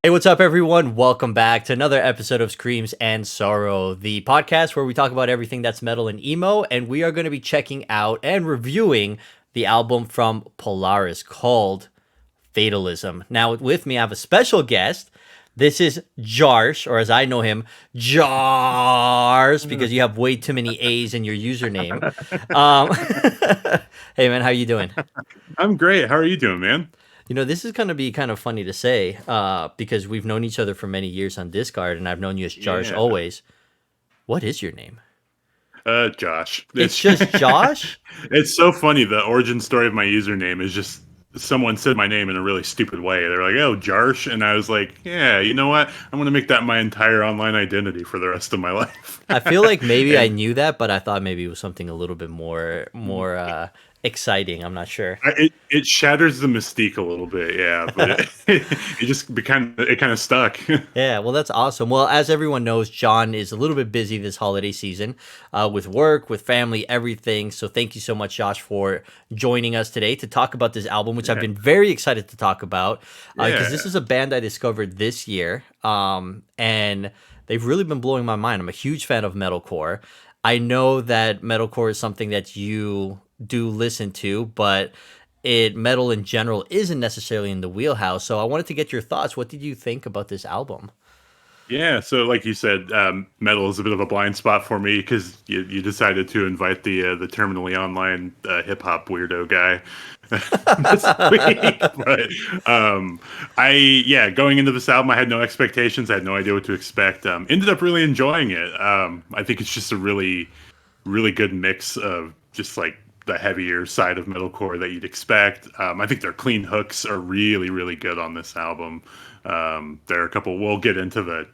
Hey, what's up, everyone? Welcome back to another episode of Screams and Sorrow, the podcast where we talk about everything that's metal and emo. And we are going to be checking out and reviewing the album from Polaris called Fatalism. Now, with me, I have a special guest. This is Jarsh, or as I know him, Jars, because you have way too many A's in your username. Um, hey, man, how you doing? I'm great. How are you doing, man? This is going to be kind of funny to say because we've known each other for many years on Discord, and I've known you as Jarsh Yeah. always. What is your name? Josh. It's just Josh? It's so funny. The origin story of my username is just someone said my name in a really stupid way. They're like, "Oh, Jarsh," and I was like, "Yeah, you know what? I'm gonna make that my entire online identity for the rest of my life." I feel like maybe I And knew that, but I thought maybe it was something a little bit more exciting. I'm not sure. it shatters the mystique a little bit, yeah. But it just kind of stuck. Yeah, well, that's awesome. Well, as everyone knows, John is a little bit busy this holiday season with work, with family, everything. So thank you so much, Josh, for joining us today to talk about this album, which I've Yeah, been very excited to talk about because this yeah. is a band I discovered this year. And they've really been blowing my mind. I'm a huge fan of metalcore. I know that metalcore is something that you do listen to, but metal in general isn't necessarily in the wheelhouse. So I wanted to get your thoughts. What did you think about this album? Yeah, so like you said, metal is a bit of a blind spot for me because you decided to invite the terminally online hip hop weirdo guy this week. But going into this album, I had no expectations. I had no idea what to expect. Ended up really enjoying it. I think it's just a really good mix of just like the heavier side of metalcore that you'd expect. I think their clean hooks are really good on this album. There are a couple. We'll get into the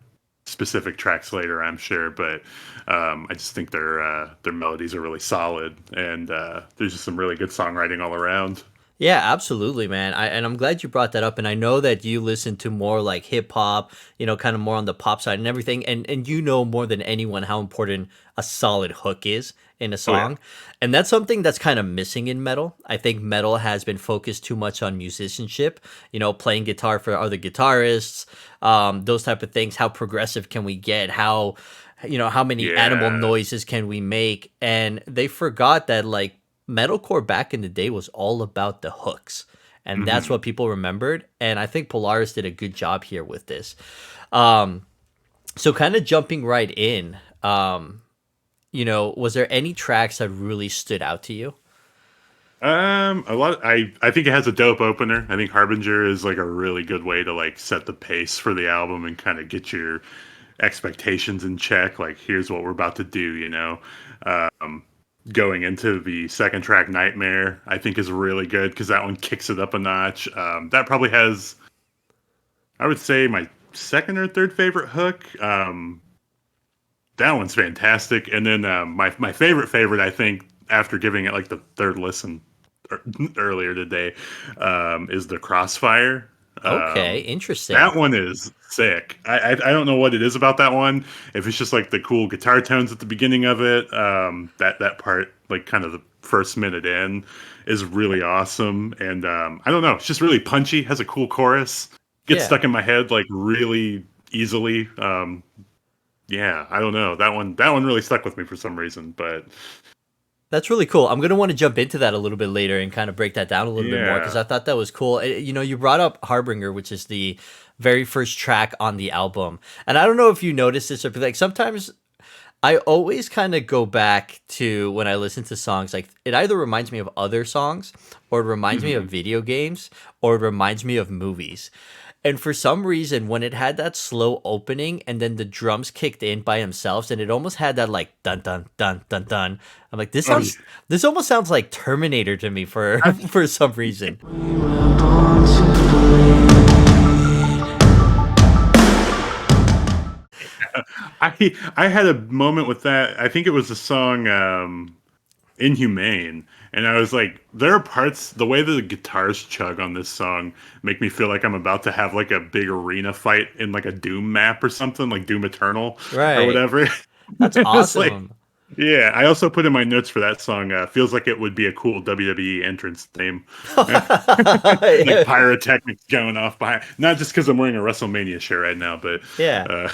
specific tracks later, I'm sure, but I just think their melodies are really solid, and there's just some really good songwriting all around. Yeah, absolutely, man. And I'm glad you brought that up. And I know that you listen to more like hip hop, kind of more on the pop side and everything. And you know more than anyone how important a solid hook is in a Oh yeah, song. And that's something that's kind of missing in metal. I think metal has been focused too much on musicianship, playing guitar for other guitarists, those type of things. How progressive can we get? How many animal yeah. noises can we make? And they forgot that like metalcore back in the day was all about the hooks, and that's hmm what people remembered. And I think Polaris did a good job here with this. um so kind of jumping right in, was there any tracks that really stood out to you? A lot. I think it has a dope opener. I think Harbinger is like a really good way to like set the pace for the album and kind of get your expectations in check. Like, here's what we're about to do. Going into the second track, Nightmare, I think is really good because that one kicks it up a notch. That probably has, I would say, my second or third favorite hook. That one's fantastic. And then my favorite, I think, after giving it like the third listen earlier today, is the Crossfire. Okay, Um, interesting. that one is sick. I don't know what it is about that one. If it's just like the cool guitar tones at the beginning of it, that part, like kind of the first minute in, is really awesome. And I don't know, it's just really punchy. Has a cool chorus. Gets Yeah, stuck in my head like really easily. Yeah, I don't know. That one really stuck with me for some reason. But that's really cool. I'm gonna want to jump into that a little bit later and kind of break that down a little bit more because yeah, I thought that was cool. You brought up Harbinger, which is the very first track on the album, and I don't know if you noticed this, or like sometimes I always kind of go back to when I listen to songs, like it either reminds me of other songs, or it reminds me of hmm video games, or it reminds me of movies. And for some reason, when it had that slow opening and then the drums kicked in by themselves, and it almost had that like dun dun dun dun dun. I'm like, oh yeah. this almost sounds like Terminator to me for I, for some reason. I had a moment with that. I think it was the song Inhumane. And I was like, there are parts, the way that the guitars chug on this song make me feel like I'm about to have like a big arena fight in like a Doom map or something, like Doom Eternal or Right. whatever. That's It was like, awesome. Yeah, I also put in my notes for that song. Feels like it would be a cool WWE entrance theme, like pyrotechnics going off behind. Not just because I'm wearing a WrestleMania shirt right now, but Yeah. uh,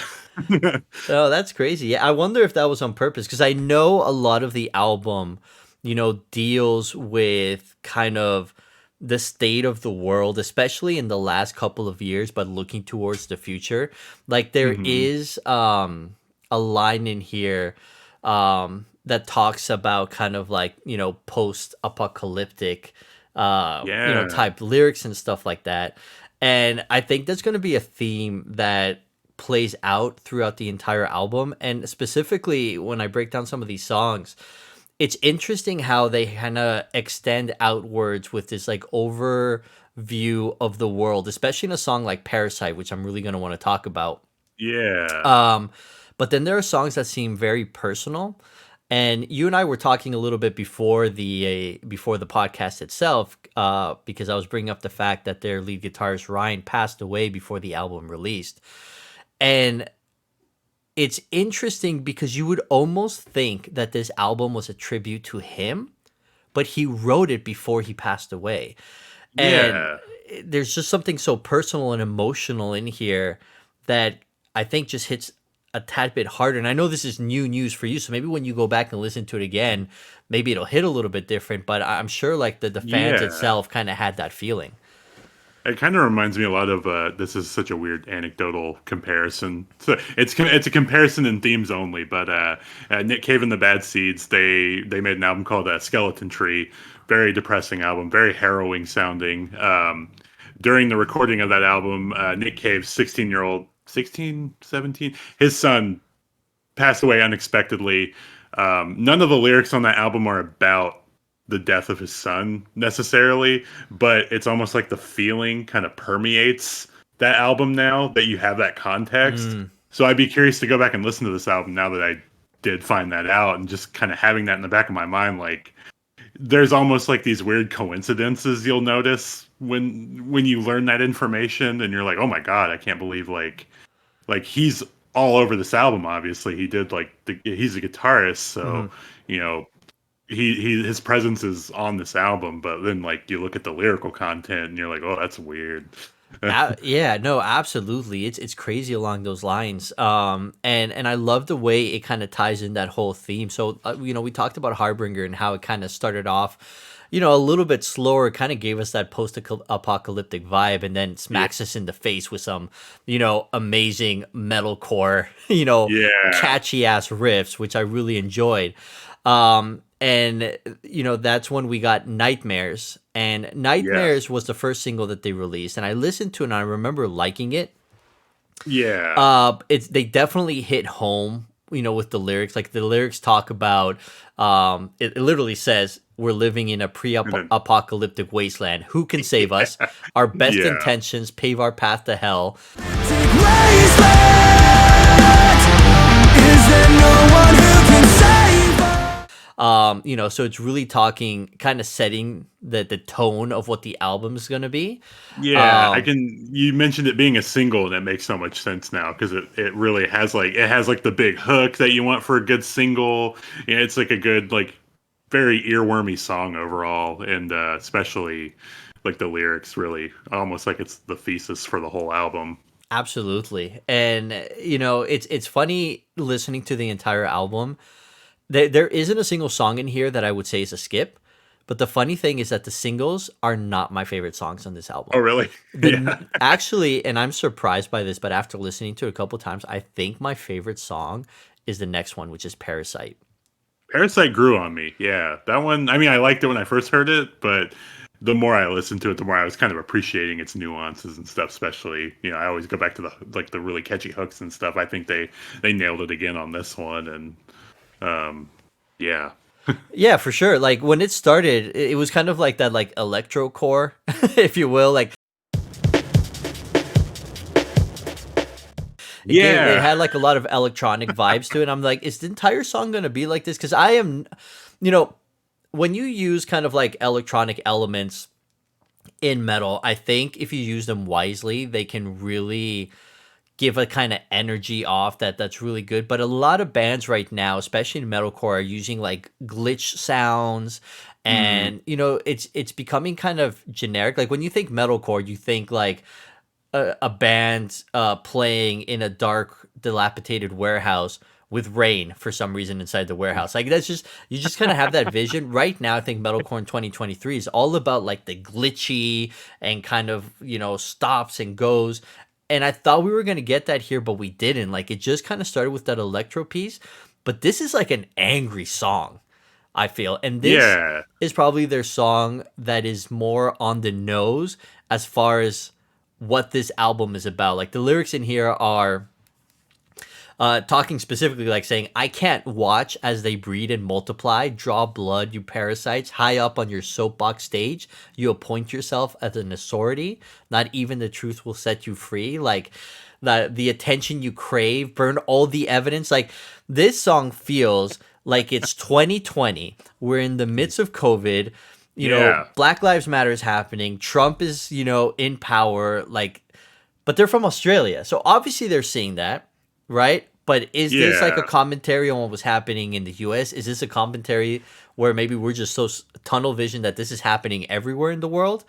Oh, that's crazy. Yeah, I wonder if that was on purpose because I know a lot of the album, deals with kind of the state of the world, especially in the last couple of years, but looking towards the future. Like there mhm. is a line in here that talks about kind of like, post-apocalyptic Yeah, type lyrics and stuff like that. And I think that's going to be a theme that plays out throughout the entire album. And specifically, when I break down some of these songs, it's interesting how they kind of extend outwards with this like overview of the world, especially in a song like Parasite, which I'm really going to want to talk about. yeah, Um, but then there are songs that seem very personal. And you and I were talking a little bit before the podcast itself, because I was bringing up the fact that their lead guitarist Ryan passed away before the album released. And it's interesting because you would almost think that this album was a tribute to him, but he wrote it before he passed away. And yeah. there's just something so personal and emotional in here that I think just hits a tad bit harder. And I know this is new news for you, so maybe when you go back and listen to it again, maybe it'll hit a little bit different. But I'm sure like the fans Yeah. itself kind of had that feeling. It kind of reminds me a lot of this is such a weird anecdotal comparison. So it's a comparison in themes only, but Nick Cave and the Bad Seeds they made an album called Skeleton Tree, very depressing album, very harrowing sounding. During the recording of that album, Nick Cave's 16-year-old 16, 17, his son passed away unexpectedly. None of the lyrics on that album are about the death of his son necessarily, but it's almost like the feeling kind of permeates that album now that you have that context. Mm, So I'd be curious to go back and listen to this album now that I did find that out, and just kind of having that in the back of my mind, like there's almost like these weird coincidences you'll notice when you learn that information, and you're like, oh my god, I can't believe he's all over this album. Obviously he did he's a guitarist, so mhm. you know he his presence is on this album, but then like you look at the lyrical content and you're like, oh, that's weird. Yeah, no, absolutely. It's crazy along those lines. And I love the way it kind of ties in that whole theme. So, we talked about Harbinger and how it kind of started off, a little bit slower, kind of gave us that post-apocalyptic vibe, and then Yeah, smacks us in the face with some, amazing metalcore, yeah, catchy ass riffs, which I really enjoyed. And that's when we got Nightmares, and yes, Nightmares was the first single that they released, and I listened to it and I remember liking it. yeah, It's they definitely hit home, with the lyrics. Like the lyrics talk about, it literally says we're living in a and then pre-apocalyptic wasteland. Who can save us? Our best yeah, intentions pave our path to hell. So it's really talking, kind of setting the tone of what the album's gonna be. yeah. I Um, can. You mentioned it being a single, and it makes so much sense now because it really has it has the big hook that you want for a good single. Yeah, it's like a good very earwormy song overall, and especially like the lyrics really almost like it's the thesis for the whole album. Absolutely. And it's funny listening to the entire album. There isn't a single song in here that I would say is a skip. But the funny thing is that the singles are not my favorite songs on this Oh, album. really? Yeah. Actually, and I'm surprised by this, but after listening to it a couple times, I think my favorite song is the next one, which is Parasite. Parasite grew on me. Yeah. That one, I mean, I liked it when I first heard it, but the more I listened to it, the more I was kind of appreciating its nuances and stuff, especially, I always go back to the really catchy hooks and stuff. I think they nailed it again on this one, and yeah. Yeah, for sure. Like when it started, it was kind of like that, like electro core, if you will. Like it Yeah. had like a lot of electronic vibes to it. I'm like, is the entire song gonna be like this? Because I am, you know, when you use kind of like electronic elements in metal, I think if you use them wisely, they can really give a kind of energy off that's really good. But a lot of bands right now, especially in metalcore, are using like glitch sounds, Mm, and it's becoming kind of generic. Like when you think metalcore, you think like a band playing in a dark, dilapidated warehouse with rain for some reason inside the warehouse. Like that's just you just kind of have that vision. Right now, I think metalcore in 2023 is all about like the glitchy and kind of stops and goes. And I thought we were gonna get that here, but we didn't. Like it just kind of started with that electro piece, but this is like an angry song, I feel. And this yeah. is probably their song that is more on the nose as far as what this album is about. Like the lyrics in here are talking specifically like saying, I can't watch as they breed and multiply, draw blood, you parasites, high up on your soapbox stage. You appoint yourself as an authority. Not even the truth will set you free. Like the attention you crave, burn all the evidence. Like this song feels like it's 2020. We're in the midst of COVID. Yeah. Black Lives Matter is happening. Trump is, in power. Like, but they're from Australia. So obviously they're seeing that, right? But is this like a Yeah. commentary on what was happening in the US? Is this a commentary where maybe we're just so tunnel vision that this is happening everywhere in the world?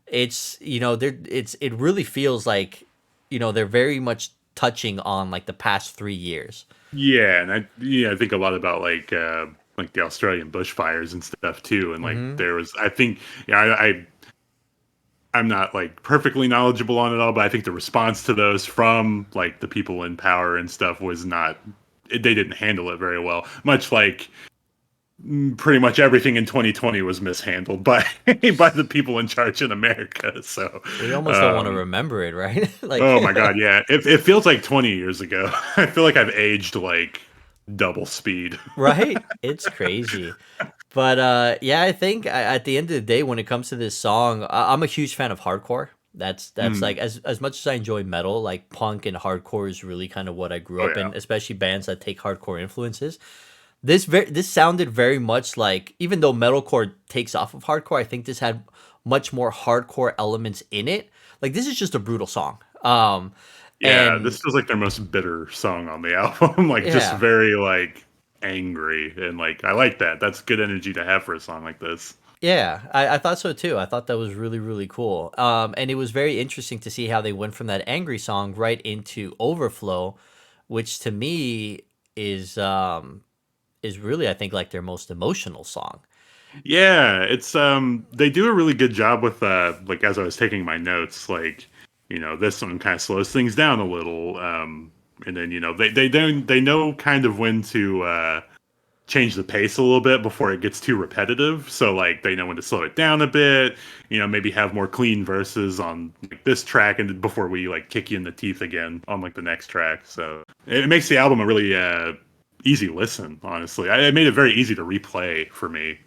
It's, it really feels like, they're very much touching on like the past 3 years. Yeah, and I think a lot about like the Australian bushfires and stuff too. And like Hmm. there was, I think, yeah, I'm not like perfectly knowledgeable on it all, but I think the response to those from like the people in power and stuff was not. They didn't handle it very well. Much like pretty much everything in 2020 was mishandled by by the people in charge in America. So, We almost don't want to um, remember it, right? Like, oh my god, yeah, it feels like 20 years ago. I feel like I've aged like double speed. right? It's crazy. But yeah, I think at the end of the day, when it comes to this song, I'm a huge fan of hardcore. That's Mm. like as much as I enjoy metal, like punk and hardcore is really kind of what I grew Oh up yeah. in, especially bands that take hardcore influences. This sounded very much like, even though metalcore takes off of hardcore, I think this had much more hardcore elements in it. Like this is just a brutal song. Yeah, And this feels like their most bitter song on the album. Like just yeah, very like angry and like I like that. That's good energy to have for a song like this. yeah, I thought so too. I thought that was really, really cool. And it was very interesting to see how they went from that angry song right into Overflow, which to me is really, I think, like their most emotional song. Yeah, it's they do a really good job with like as I was taking my notes, like, this one kind of slows things down a little. And then, they know kind of when to change the pace a little bit before it gets too repetitive. So like they know when to slow it down a bit, maybe have more clean verses on like this track and before we like kick you in the teeth again on like the next track. So it makes the album a really easy listen, honestly. It made it very easy to replay for me.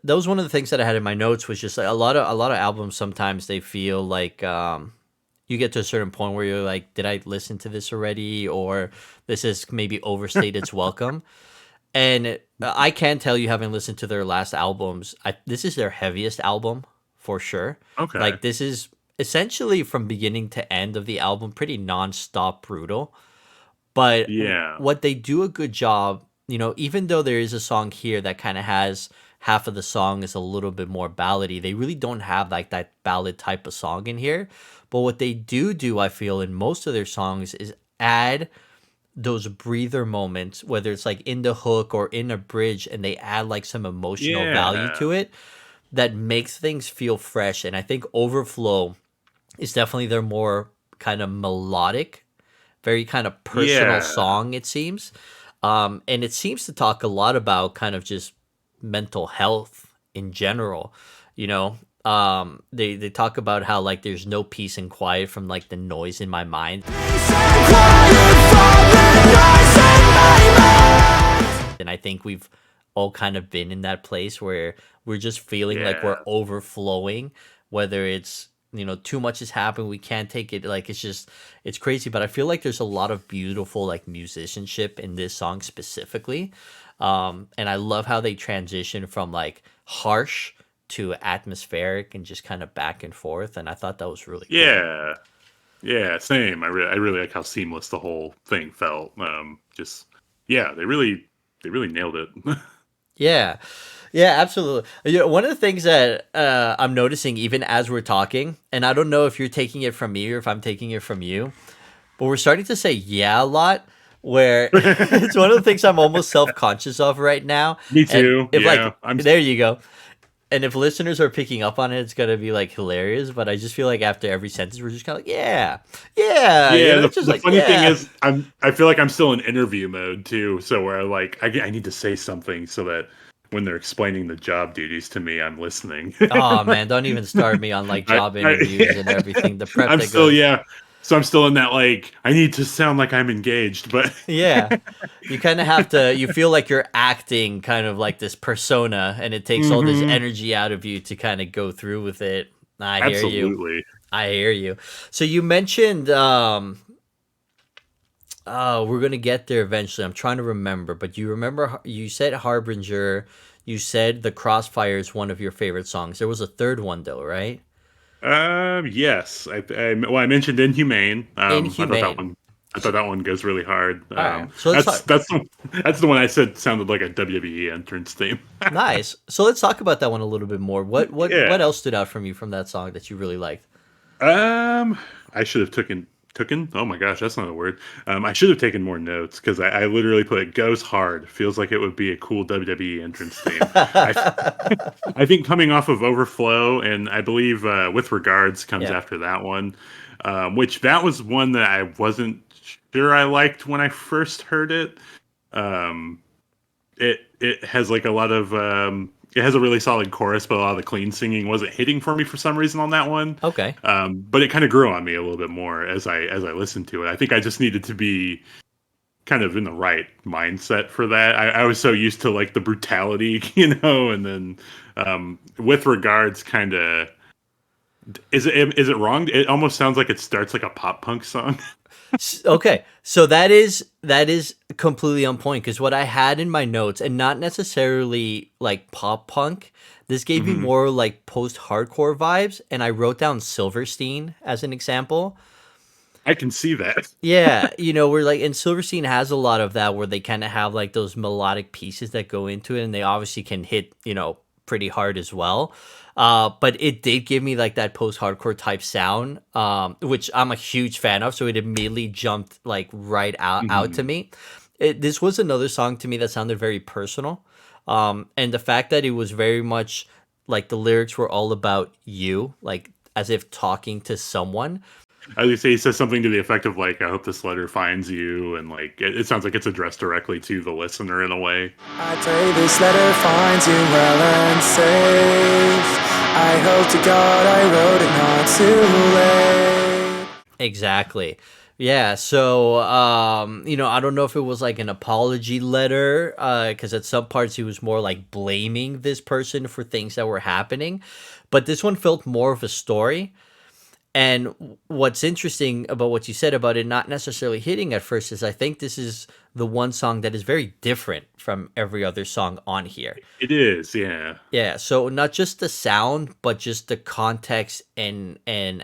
That was one of the things that I had in my notes, was just like a lot of albums sometimes they feel like you get to a certain point where you're like, did I listen to this already, or this is maybe overstayed its welcome. And I can tell you, having listened to their last albums, this is their heaviest album for sure. Okay. Like this is essentially from beginning to end of the album pretty non-stop brutal. But Yeah. what they do a good job, even though there is a song here that kind of has half of the song is a little bit more ballady, they really don't have like that ballad type of song in here. But what they do, I feel, in most of their songs is add those breather moments, whether it's like in the hook or in a bridge, and they add like some emotional value Yeah. to it that makes things feel fresh. And I think Overflow is definitely their more kind of melodic, very kind of personal Yeah. song, it seems. And it seems to talk a lot about kind of just mental health in general. You know, they talk about how like there's no peace and quiet from like the noise in my mind. And I think we've all kind of been in that place where we're just feeling like we're Yeah. overflowing, whether it's, too much has happened, we can't take it, like it's crazy. But I feel like there's a lot of beautiful like musicianship in this song specifically. And I love how they transition from like harsh to atmospheric and just kind of back and forth, and I thought that was really cool. Yeah. Yeah, same. I really like how seamless the whole thing felt. Just yeah, they really nailed it. Yeah. Yeah, absolutely. You know, one of the things that I'm noticing even as we're talking, and I don't know if you're taking it from me or if I'm taking it from you, but we're starting to say yeah a lot, where it's one of the things I'm almost self-conscious of right now. Me And too. if Yeah, like there you go. And if listeners are picking up on it, it's gonna be like hilarious. But I just feel like after every sentence, we're just kind of like, yeah, yeah, yeah. it's just The like, funny thing yeah. is, I feel like I'm still in interview mode too. So where like I need to say something so that when they're explaining the job duties to me, I'm listening. Oh man, don't even start me on like job interviews and Yeah. everything. The prep I'm that still goes. yeah. So I'm still in that like I need to sound like I'm engaged, but Yeah. You kind of have to, you feel like you're acting kind of like this persona, and it takes all this hmm energy out of you to kind of go through with it. I hear you. absolutely. I hear you. So you mentioned, oh, we're going to get there eventually. I'm trying to remember, but you remember, you said Harbinger, you said The Crossfire is one of your favorite songs. There was a third one though, right? Yes. Well, I mentioned Inhumane. Inhumane. I thought that one goes really hard. All right. So let's talk. That's the one I said sounded like a WWE entrance theme. Nice. So let's talk about that one a little bit more. What Yeah. else stood out from you from that song that you really liked? Um, I should have taken. Oh my gosh, that's not a word. I should have taken more notes because I literally put it goes hard. Feels like it would be a cool WWE entrance theme. I I think coming off of Overflow and I believe with regards comes Yeah. after that one, which that was one that I wasn't sure I liked when I first heard it. Um, it has like a lot of it has a really solid chorus, but a lot of the clean singing wasn't hitting for me for some reason on that one. Okay. But it kind of grew on me a little bit more as I listened to it. I think I just needed to be kind of in the right mindset for that. I was so used to like the brutality, and then with regards, kind of is it wrong? It almost sounds like it starts like a pop punk song. Okay. So that is completely on point because what I had in my notes, and not necessarily like pop punk, this gave me hmm more like post-hardcore vibes, and I wrote down Silverstein as an example. I can see that. Yeah, we're like, and Silverstein has a lot of that where they kind of have like those melodic pieces that go into it, and they obviously can hit, pretty hard as well. But it did give me like that post-hardcore type sound, which I'm a huge fan of. So it immediately jumped like right out to hmm me. This was another song to me that sounded very personal, and the fact that it was very much like the lyrics were all about you, like as if talking to someone. As you say, he says something to the effect of like, "I hope this letter finds you," and like it sounds like it's addressed directly to the listener in a way. I pray this letter finds you well and safe. I hope to God I wrote it not too late. Exactly. Yeah. So, I don't know if it was like an apology letter, because at some parts he was more like blaming this person for things that were happening, but this one felt more of a story. And what's interesting about what you said about it not necessarily hitting at first is I think this is the one song that is very different from every other song on here. It is, yeah. Yeah, so not just the sound, but just the context and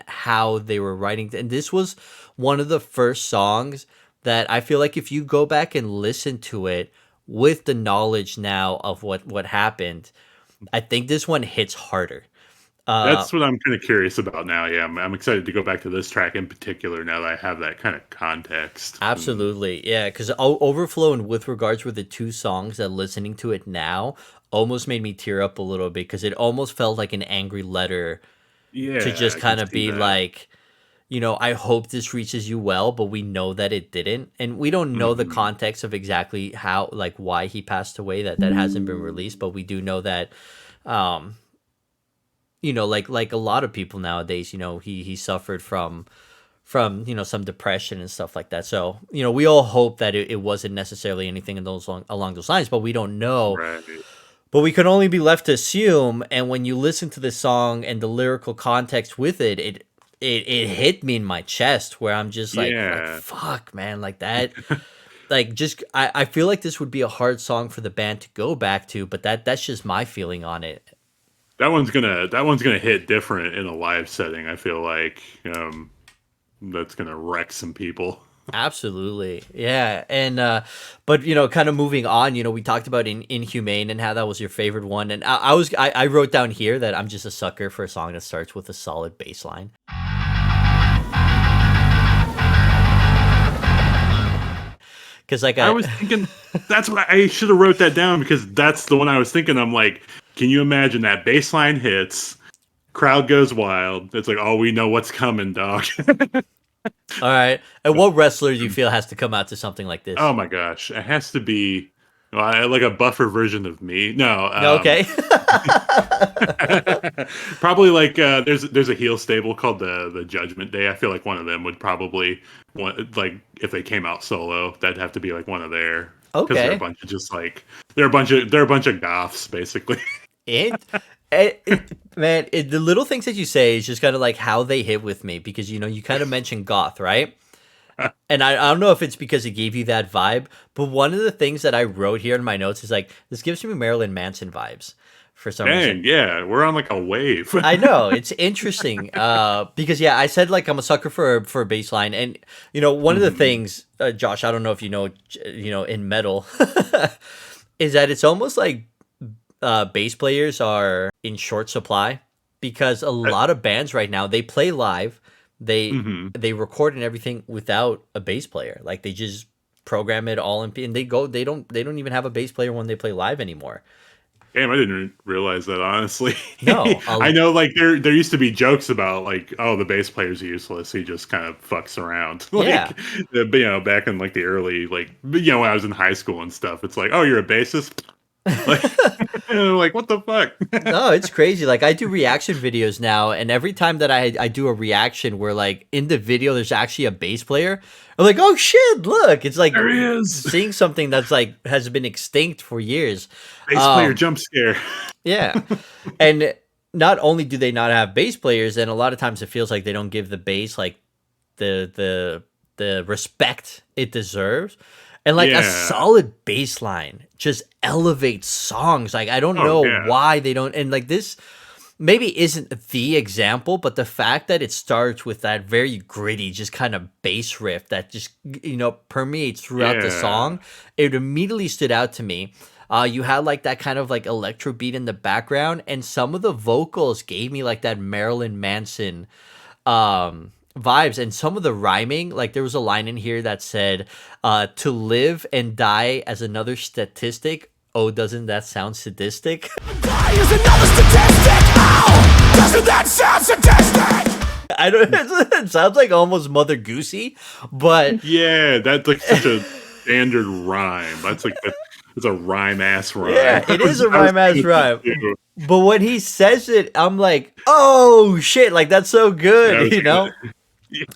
how they were writing. And this was one of the first songs that I feel like if you go back and listen to it with the knowledge now of what happened, I think this one hits harder. Uh, That's what I'm kind of curious about now. Yeah, I'm excited to go back to this track in particular now that I have that kind of context. And Absolutely. Yeah, because Overflow and With Regards were the two songs that listening to it now almost made me tear up a little bit because it almost felt like an angry letter to yeah, just I can kind of see be that. like, I hope this reaches you well, but we know that it didn't. And we don't know the hmm context of exactly how, like, why he passed away. That hasn't been released, but we do know that, um, like a lot of people nowadays, he suffered from some depression and stuff like that. So we all hope that it wasn't necessarily anything in those along those lines, but we don't know. Right. But we can only be left to assume. And when you listen to this song and the lyrical context with it, it hit me in my chest where I'm just like Yeah. fuck, man, like that. Like just I feel like this would be a hard song for the band to go back to, but that's just my feeling on it. That one's gonna hit different in a live setting, I feel like. that's gonna wreck some people. Absolutely. Yeah. And but kind of moving on, we talked about Inhumane and how that was your favorite one. And I wrote down here that I'm just a sucker for a song that starts with a solid bass line. Cuz I was thinking that's what I should have wrote that down, because that's the one I was thinking. I'm like, can you imagine that bass line hits, crowd goes wild. It's like, oh, we know what's coming, dog. all right. And what wrestler do you feel has to come out to something like this? Oh my gosh, it has to be like a buffer version of me. No, Okay. probably like there's a heel stable called the Judgment Day. I feel like one of them would probably like if they came out solo, that'd have to be like one of their, because they're a Okay. bunch of just like they're a bunch of goths basically. The little things that you say is just kind of like how they hit with me, because you kind of mentioned goth, right? And I don't know if it's because it gave you that vibe, but one of the things that I wrote here in my notes is like, this gives me Marilyn Manson vibes for some reason. Dang, yeah, we're on like a wave. I know, it's interesting because I said like I'm a sucker for a bass line, and one of the Mhm. things, Josh, I don't know if in metal, is that it's almost like bass players are in short supply, because a lot of bands right now, they play live, they Mhm. they record and everything without a bass player. Like they just program it all in, and they don't even have a bass player when they play live anymore. Damn, I didn't realize that, honestly. No, I know, like there used to be jokes about like, oh, the bass player's useless. He just kind of fucks around. yeah. Like, back in like the early, like, when I was in high school and stuff. It's like, oh, you're a bassist. Like, and I'm like, what the fuck? No, it's crazy. Like I do reaction videos now, and every time that I do a reaction where like in the video there's actually a bass player, I'm like, oh shit, look, it's like There he is. seeing something that's like has been extinct for years. Bass player Um, jump scare. yeah, and not only do they not have bass players, and a lot of times it feels like they don't give the bass like the respect it deserves. And like a Yeah. solid bass line just elevates songs. Like I don't Oh know yeah. why they don't, and like this maybe isn't the example, but the fact that it starts with that very gritty, just kind of bass riff that just permeates throughout the Yeah. song, it immediately stood out to me. You had like that kind of like electro beat in the background, and some of the vocals gave me like that Marilyn Manson vibes, and some of the rhyming. Like there was a line in here that said, to live and die as another statistic. Oh, doesn't that sound sadistic? Die is another statistic. Oh, doesn't that sound sadistic? I don't it sounds like almost Mother Goosey, but Yeah, that's like such a standard rhyme. It's a rhyme ass rhyme. yeah, it is a I was rhyme ass thinking that rhyme. too. But when he says it, I'm like, oh shit, like that's so I good, was you know? thinking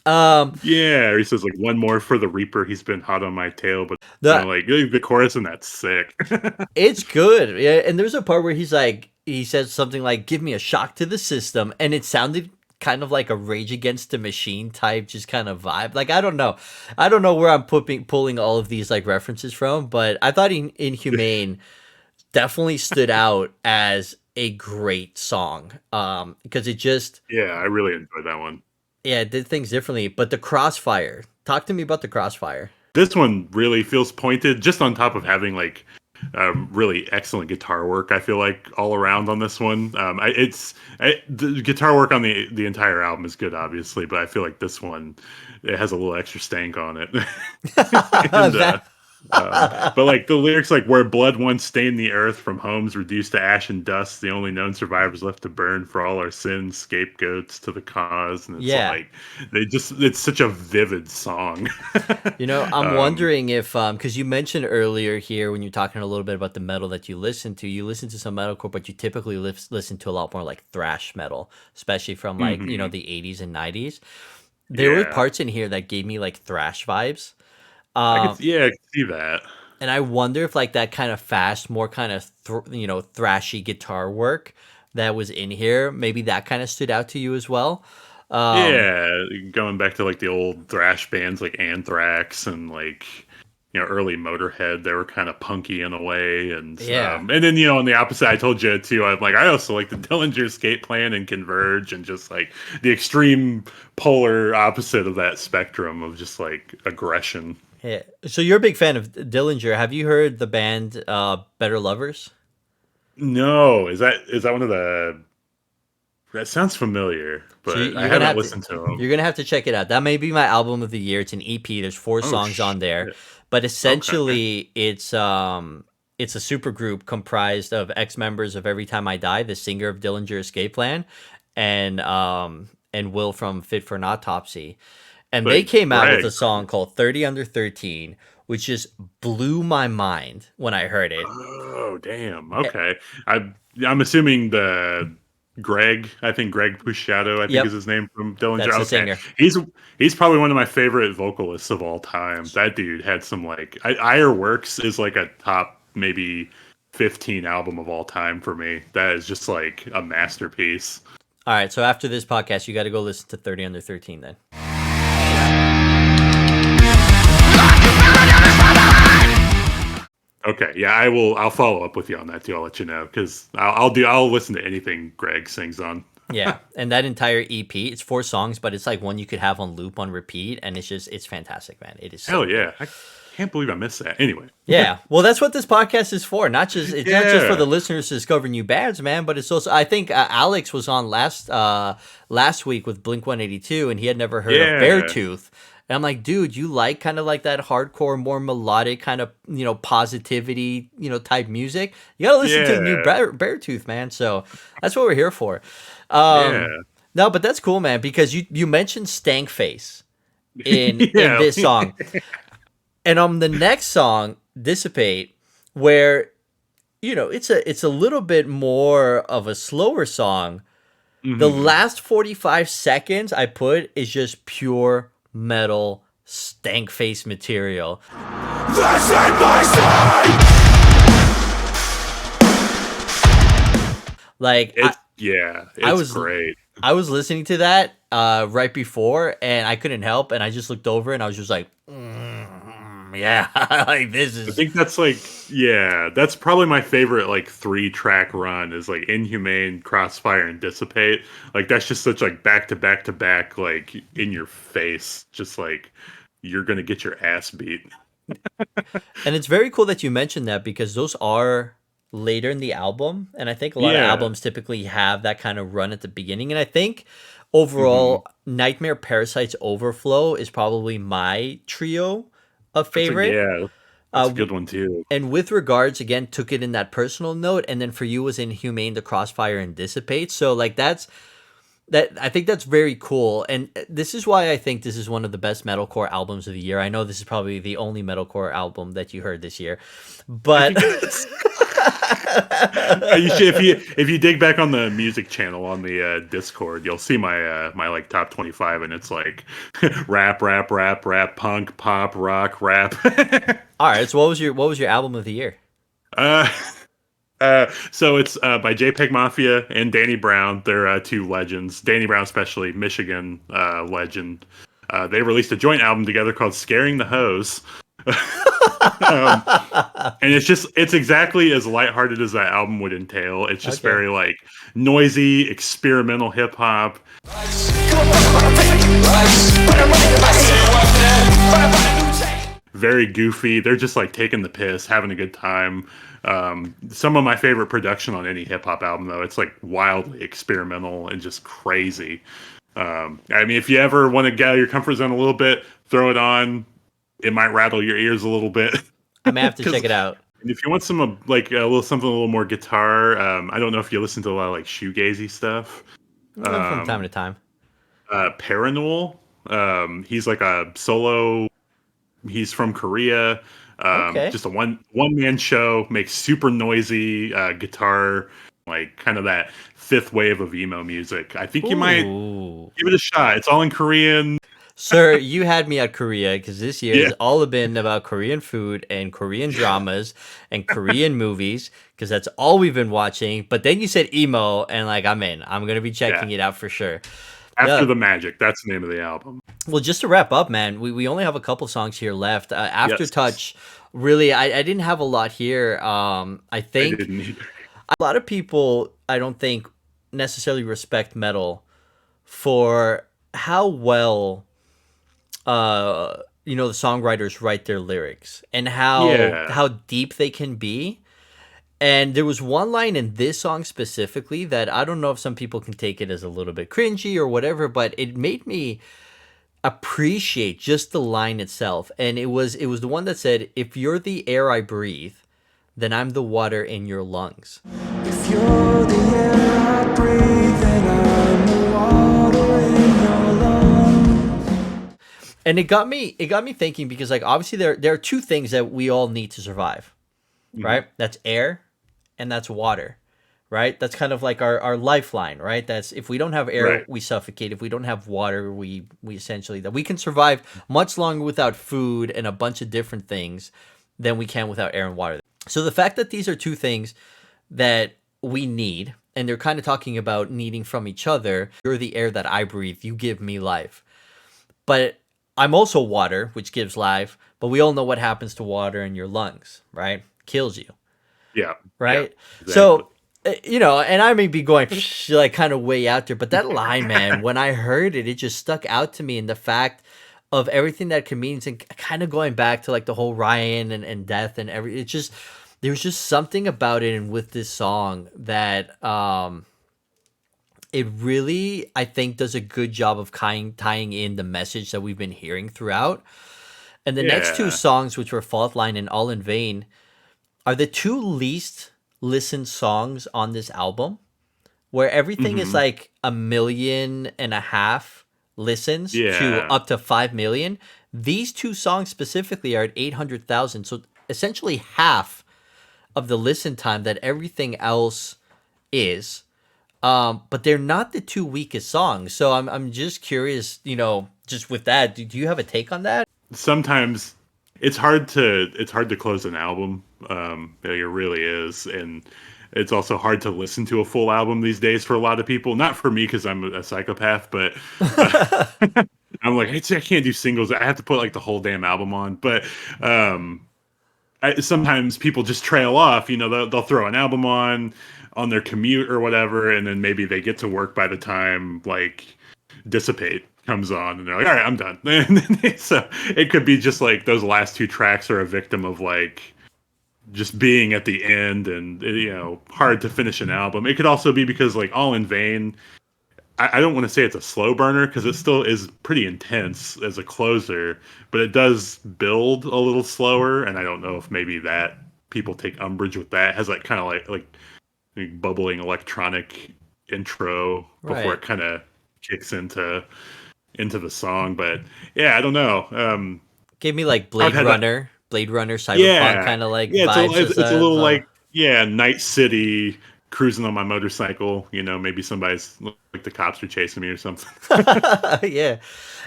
Um Yeah, or he says like one more for the Reaper. He's been hot on my tail, but the like the chorus and that's sick. It's good. Yeah, and there's a part where he says something like, "Give me a shock to the system," and it sounded kind of like a Rage Against the Machine type, just kind of vibe. Like I don't know where I'm pulling all of these like references from, but I thought Inhumane definitely stood out as a great song. Because it just Yeah, I really enjoyed that one. it did things differently. But the Crossfire, talk to me about the Crossfire. This one really feels pointed, just on top of having like really excellent guitar work. I feel like all around on this one, the guitar work on the entire album is good, obviously, but I feel like this one, it has a little extra stank on it. and That but like the lyrics, like where blood once stained the earth, from homes reduced to ash and dust, the only known survivors left to burn for all our sins, scapegoats to the cause. And it's yeah. like it's such a vivid song. I'm um, wondering if, because you mentioned earlier here when you're talking a little bit about the metal that you listen to some metalcore, but you typically listen to a lot more like thrash metal, especially from like, mhm, the 80s and 90s. There were yeah. parts in here that gave me like thrash vibes. Yeah, I could see that. And I wonder if like that kind of fast, more kind of, thrashy guitar work that was in here, maybe that kind of stood out to you as well. Um, Yeah, going back to like the old thrash bands like Anthrax and like early Motorhead. They were kind of punky in a way, Yeah. and then on the opposite, I told you too. I'm like, I also like the Dillinger Escape Plan and Converge, and just like the extreme polar opposite of that spectrum of just like aggression. Yeah. So you're a big fan of Dillinger. Have you heard the band Better Lovers? No, is that one of the? That sounds familiar, So but I you're gonna haven't have to listened to them. you're gonna have to check it out. That may be my album of the year. It's an EP. There's 4 songs on there, Shit. but Okay. essentially it's a super group comprised of ex members of Every Time I Die, the singer of Dillinger Escape Plan, and Will from Fit for an Autopsy, and they But came out with Greg, a song called 30 Under 13, which just blew my mind when I heard it. oh damn. Eh, Okay. I'm assuming the Greg. I think Greg Pusciato. I think is Yep, his name from Dillinger. that's the Okay, singer. he's probably one of my favorite vocalists of all time. That dude had some like Ire Works is like a top maybe 15 album of all time for me. That is just like a masterpiece. All right, so after this podcast, you got to go listen to 30 Under 13 then. Okay, yeah, I will. I'll follow up with you on that too. I'll let you know because I'll listen to anything Greg sings on. Yeah, and that entire EP, it's 4 songs, but it's like one you could have on loop on repeat, and it's fantastic, man. It is so Hell good. yeah, I can't believe I missed that. Anyway, Yeah, well, that's what this podcast is for. Not just for yeah, the listeners to discover new bands, man, but it's also I think Alex was on last week with Blink 182, and he had never heard of yeah, Beartooth. And I'm like, dude, you like kind of like that hardcore, more melodic kind of positivity type music. You gotta listen to the new yeah, Beartooth, man. So that's what we're here for. Um, yeah, no, but that's cool, man, because you mentioned Stank Face in yeah. this song. And on the next song, Dissipate, where it's a little bit more of a slower song. The hmm last 45 seconds I put is just pure metal stank face material. This ain't my side! Like I it's was great. I was listening to that right before, and I couldn't help, and I just looked over and I was just like, yeah, like this I is. think that's like, yeah, that's probably my favorite like 3-track run is like Inhumane, Crossfire, and Dissipate. Like that's just such like back to back to back, like in your face, just like you're gonna get your ass beat. And it's very cool that you mentioned that because those are later in the album. And I think a lot of Yeah. albums typically have that kind of run at the beginning. And I think hmm overall, Nightmare Parasites Overflow is probably my trio of That's a favorite. yeah, that's a Uh, good one too. and with regards, again, took it in that personal note. And then for you was Inhumane, the Crossfire, and Dissipate. So, like, I think that's very cool, and this is why I think this is one of the best metalcore albums of the year. I know this is probably the only metalcore album that you heard this year, I but think it is. You should, if you dig back on the music channel on the Discord, you'll see my like top 25, and it's like rap, rap, rap, rap, punk, pop, rock, rap. all right. So what was your album of the year? uh, so it's by JPEG Mafia and Danny Brown. They're two legends. Danny Brown, especially Michigan legend. They released a joint album together called "Scaring the Hose." um, and it's exactly as lighthearted as that album would entail. It's just Okay. very like noisy, experimental hip hop. Very goofy. They're just like taking the piss, having a good time. Some of my favorite production on any hip hop album, though, it's like wildly experimental and just crazy. I mean, if you ever want to get out of your comfort zone a little bit, throw it on. It might rattle your ears a little bit. I may have to check Because it out if you want some like a little something a little more guitar, I don't know if you listen to a lot of like shoegazy stuff. from time Um, to time. Paranol, he's like a solo. He's from Korea. Okay. Just a one man show. Makes super noisy guitar, like kind of that fifth wave of emo music. I think you might Ooh. give it a shot. It's all in Korean. Sir, you had me at Korea because this year Yeah, has all been about Korean food and Korean dramas and Korean movies because that's all we've been watching. But then you said emo, and like I'm in. I'm gonna be yeah. checking it out for sure. After Yeah. the Magic, that's the name of the album. Well, just to wrap up, man, we only have a couple songs here left. Yes, Aftertouch, really, I didn't have a lot here. I I think didn't either. a lot of people, I don't think, necessarily respect metal for how well, the songwriters write their lyrics and how Yeah. deep they can be. And there was one line in this song specifically that I don't know if some people can take it as a little bit cringy or whatever, but it made me appreciate just the line itself. And it was the one that said, "If you're the air I breathe, then I'm the water in your lungs." If you're the air I breathe, then I'm the water in your lungs. And it got me thinking, because like obviously there are two things that we all need to survive, right? That's air and that's water, right? That's kind of like our lifeline, right? That's, if we don't have air, Right. we suffocate. If we don't have water, we essentially, that we can survive much longer without food and a bunch of different things than we can without air and water. So the fact that these are two things that we need, and they're kind of talking about needing from each other. You're the air that I breathe, you give me life. But I'm also water, which gives life, but we all know what happens to water in your lungs, right? Kills you, Yeah. right? Yeah, exactly. So, and I may be going like kind of way out there, but that line, man, when I heard it, it just stuck out to me. And the fact of everything that it means, and kind of going back to like the whole Ryan and death and it just, there's just something about it and with this song that it really, I think, does a good job of tying in the message that we've been hearing throughout. And the next two Yeah. songs, which were Fault Line and All in Vain, are the two least listened songs on this album, where everything is like 1.5 million listens to Yeah. up to 5 million. These two songs specifically are at 800,000. So essentially half of the listen time that everything else is. But they're not the two weakest songs. So I'm just curious, just with that, do you have a take on that? Sometimes it's hard to close an album. It really is, and it's also hard to listen to a full album these days for a lot of people. Not for me because I'm a psychopath, but I'm like, I can't do singles. I have to put like the whole damn album on. But sometimes people just trail off. They'll throw an album on their commute or whatever, and then maybe they get to work by the time like Dissipate comes on, and they're like, all right, I'm done. So it could be just like those last two tracks are a victim of like just being at the end, and hard to finish an album. It could also be because like All in Vain, I don't want to say it's a slow burner because it still is pretty intense as a closer, but it does build a little slower, and I don't know if maybe that people take umbrage with that. It has like kind of like bubbling electronic intro before Right. it kind of kicks into the song. But yeah, I don't know. Gave me like I've had that. Blade Runner, Cyberpunk Yeah, kind of like yeah. vibes. It's a little like, yeah, Night City, cruising on my motorcycle. Maybe somebody's like the cops are chasing me or something. Yeah.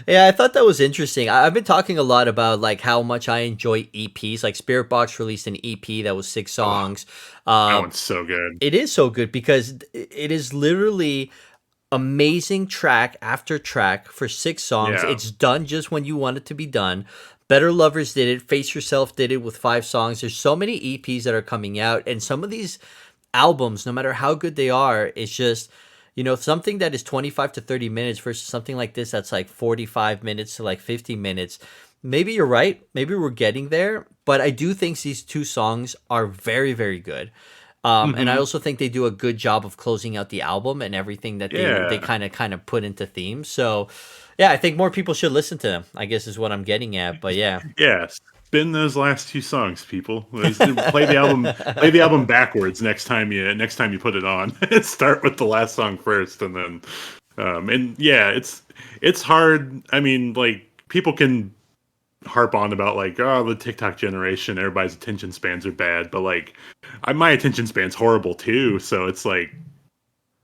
Yeah, I thought that was interesting. I've been talking a lot about like how much I enjoy EPs. Like Spirit Box released an EP that was 6 songs. That one's so good. It is so good because it is literally amazing track after track for 6 songs. Yeah. It's done just when you want it to be done. Better Lovers did it. Face Yourself did it with 5 songs. There's so many EPs that are coming out, and some of these albums, no matter how good they are, it's just, something that is 25 to 30 minutes versus something like this that's like 45 minutes to like 50 minutes. Maybe you're right. Maybe we're getting there, but I do think these two songs are very, very good. And I also think they do a good job of closing out the album and everything that they Yeah. kind of put into themes. So, yeah, I think more people should listen to them, I guess is what I'm getting at. But yeah. Yeah, spin those last two songs, people. Play the album backwards next time you put it on. Start with the last song first, and then and yeah, it's hard. I mean, like, people can harp on about like, oh, the TikTok generation, everybody's attention spans are bad, but like my attention span's horrible too. So it's like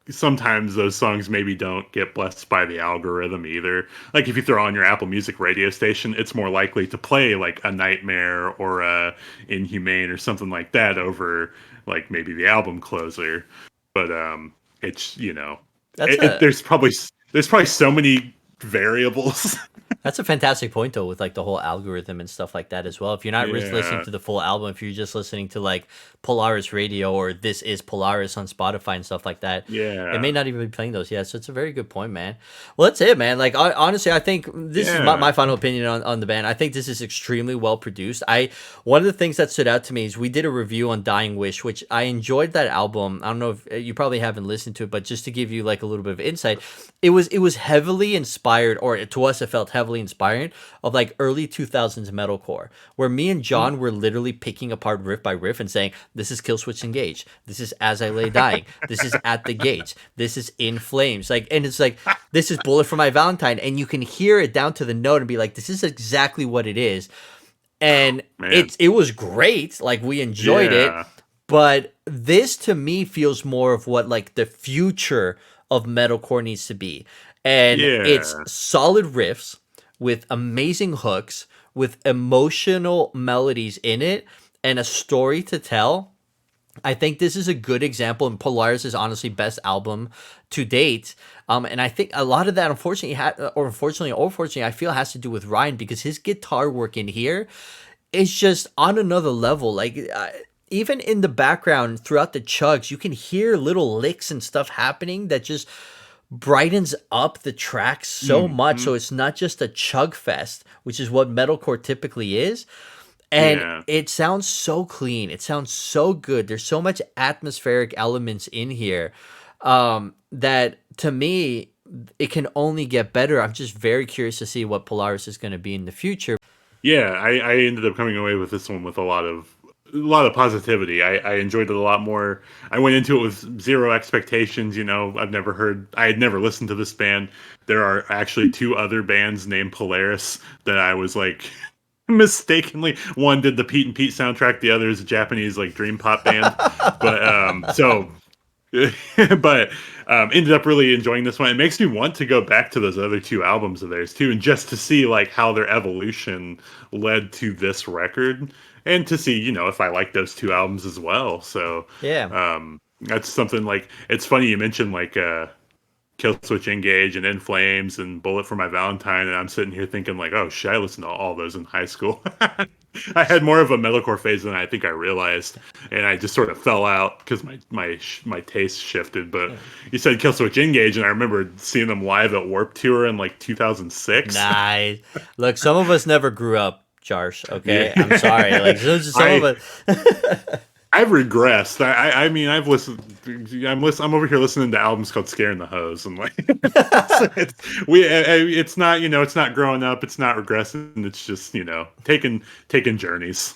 sometimes those songs maybe don't get blessed by the algorithm either. Like if you throw on your Apple Music radio station, it's more likely to play like a Nightmare or a Inhumane or something like that over like maybe the album closer. But it's That's a there's probably there's probably so many variables. That's a fantastic point though, with like the whole algorithm and stuff like that as well. If you're not really listening Yeah. to the full album, if you're just listening to like Polaris radio or This Is Polaris on Spotify and stuff like that, it may Yeah. not even be playing those. Yeah, so it's a very good point, man. Well, that's it, man. Like honestly, I think this is my Yeah. final opinion on the band. I think this is extremely well produced. One of the things that stood out to me is we did a review on Dying Wish, which I enjoyed that album. I don't know if you probably haven't listened to it, but just to give you like a little bit of insight, it was heavily inspired, or to us it felt heavily inspired of like early 2000s metalcore, where me and John were literally picking apart riff by riff and saying, this is Killswitch Engage, this is As I Lay Dying, this is At the Gates, this is In Flames, like, and it's like, this is Bullet for My Valentine, and you can hear it down to the note and be like, this is exactly what it is. And Man. it was great, like we enjoyed it, Yeah. but this to me feels more of what like the future of metalcore needs to be. And it's Yeah. solid riffs with amazing hooks, with emotional melodies in it, and a story to tell. I think this is a good example, and Polaris is honestly best album to date. And I think a lot of that, unfortunately, or fortunately, I feel has to do with Ryan, because his guitar work in here is just on another level. Like even in the background throughout the chugs, you can hear little licks and stuff happening that just brightens up the track so much. So it's not just a chug fest, which is what metalcore typically is. And Yeah. it sounds so clean. It sounds so good. There's so much atmospheric elements in here that to me, it can only get better. I'm just very curious to see what Polaris is going to be in the future. Yeah, I ended up coming away with this one with a lot of positivity. I enjoyed it a lot more. I went into it with zero expectations. I had never listened to this band. There are actually two other bands named Polaris that I was like mistakenly. One did the Pete and Pete soundtrack. The other is a Japanese like dream pop band. But ended up really enjoying this one. It makes me want to go back to those other two albums of theirs too, and just to see like how their evolution led to this record, and to see if I like those two albums as well. So Yeah. that's something. Like, it's funny you mentioned like Killswitch Engage and In Flames and Bullet for My Valentine, and I'm sitting here thinking like, oh shit, I listened to all those in high school. I had more of a metalcore phase than I think I realized, and I just sort of fell out because my taste shifted. But you said Killswitch Engage, and I remember seeing them live at Warped Tour in like 2006. Nice. Look, some of us never grew up, Jarsh. Okay, Yeah. I'm sorry. Like some of us. I've regressed. I mean, I've listened. I'm over here listening to albums called "Scaring the Hose," and like, it's not it's not growing up. It's not regressing. It's just taking journeys.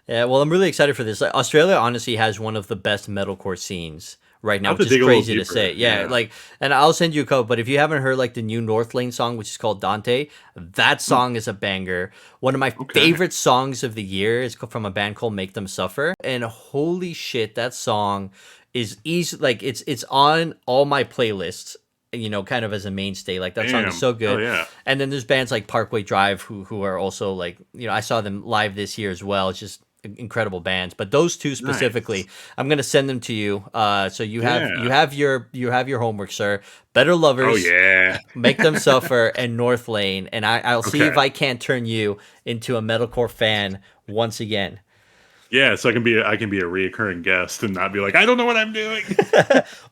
Yeah, well, I'm really excited for this. Like, Australia honestly has one of the best metalcore scenes right now, I'll have to which is dig a little crazy to deeper. say. Yeah, Yeah. like, and I'll send you a code. But if you haven't heard like the new North Lane song, which is called Dante, that song is a banger. One of my favorite songs of the year is from a band called Make Them Suffer, and holy shit, that song is easy. Like it's on all my playlists. Kind of as a mainstay. Like that song is Damn. so good. Oh, yeah. And then there's bands like Parkway Drive who are also like, I saw them live this year as well. It's just incredible bands. But those two specifically, I'm gonna send them to you. So you have your homework, sir. Better Lovers, Oh yeah. Make Them Suffer, and North Lane. And I'll see if Okay. I can't turn you into a metalcore fan once again. Yeah, so I can be a reoccurring guest and not be like, I don't know what I'm doing.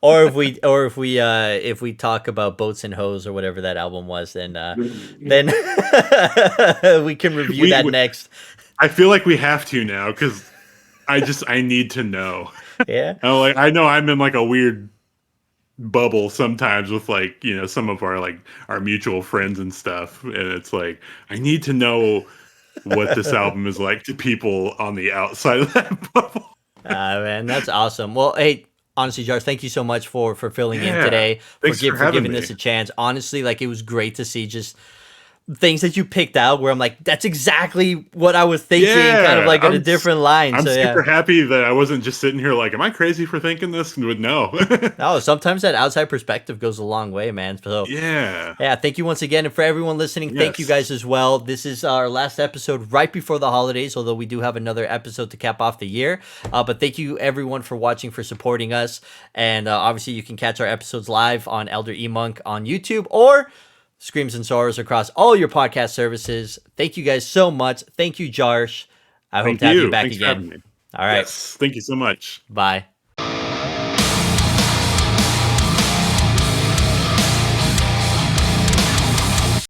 Or if we talk about Boats and Hoes or whatever that album was, then we can review that next. I feel like we have to now because I need to know. Yeah. I know I'm in like a weird bubble sometimes with like some of our mutual friends and stuff, and it's like I need to know what this album is like to people on the outside of that bubble. Man, that's awesome. Well, hey, honestly, Jar, thank you so much for filling in Yeah. today, Thanks for for having giving me. this a chance. Honestly, like it was great to see just things that you picked out where I'm like, that's exactly what I was thinking, kind of Yeah, like in a different line. I'm So super yeah. happy that I wasn't just sitting here like, am I crazy for thinking this? No. No, sometimes that outside perspective goes a long way, man. So Yeah. yeah, thank you once again. And for everyone listening, thank you guys Yes. as well. This is our last episode right before the holidays, although we do have another episode to cap off the year. But thank you everyone for watching, for supporting us. And obviously you can catch our episodes live on Elder E-Monk on YouTube or Screams and Sorrows across all your podcast services. Thank you guys so much. Thank you, Jarsh. I hope Thank to have you you. back Thanks for again. having me. All right. Yes. Thank you so much. Bye.